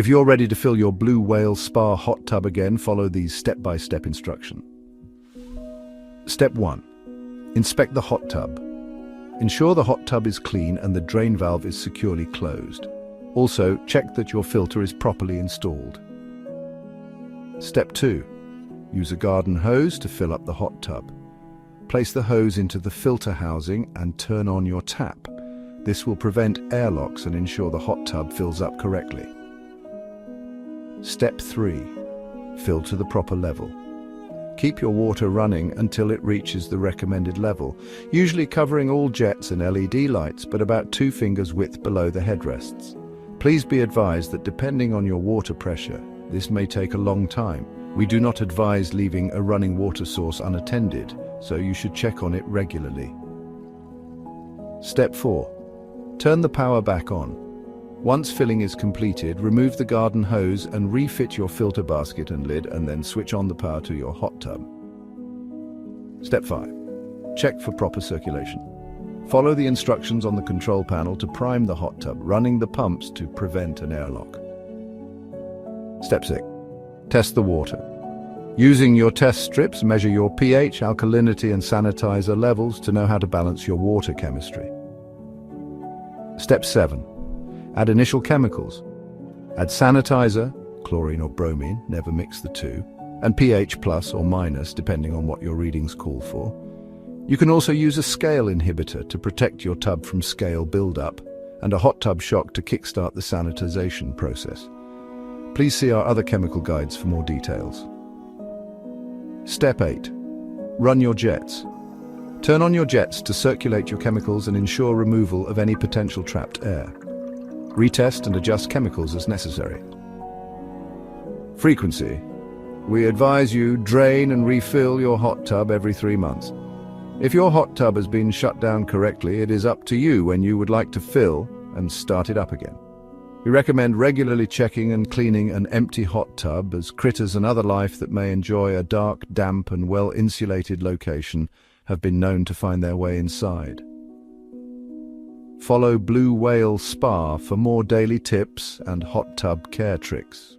If you're ready to fill your Blue Whale Spa hot tub again, follow these step-by-step instructions. Step 1. Inspect the hot tub. Ensure the hot tub is clean and the drain valve is securely closed. Also, check that your filter is properly installed. Step 2. Use a garden hose to fill up the hot tub. Place the hose into the filter housing and turn on your tap. This will prevent airlocks and ensure the hot tub fills up correctly. Step 3. Fill to the proper level. Keep your water running until it reaches the recommended level, usually covering all jets and LED lights, but about 2 fingers width below the headrests. Please be advised that depending on your water pressure, this may take a long time. We do not advise leaving a running water source unattended, so you should check on it regularly. Step 4. Turn the power back on. Once filling is completed, remove the garden hose and refit your filter basket and lid, and then switch on the power to your hot tub. Step 5. Check for proper circulation. Follow the instructions on the control panel to prime the hot tub, running the pumps to prevent an airlock. Step 6. Test the water. Using your test strips, measure your pH, alkalinity and sanitizer levels to know how to balance your water chemistry. Step 7. Add initial chemicals. Add sanitizer, chlorine or bromine, never mix the two, and pH plus or minus depending on what your readings call for. You can also use a scale inhibitor to protect your tub from scale buildup, and a hot tub shock to kickstart the sanitization process. Please see our other chemical guides for more details. Step 8. Run your jets. Turn on your jets to circulate your chemicals and ensure removal of any potential trapped air. Retest and adjust chemicals as necessary. Frequency. We advise you drain and refill your hot tub every 3 months. If your hot tub has been shut down correctly, it is up to you when you would like to fill and start it up again. We recommend regularly checking and cleaning an empty hot tub, as critters and other life that may enjoy a dark, damp and well-insulated location have been known to find their way inside. Follow Blue Whale Spa for more daily tips and hot tub care tricks.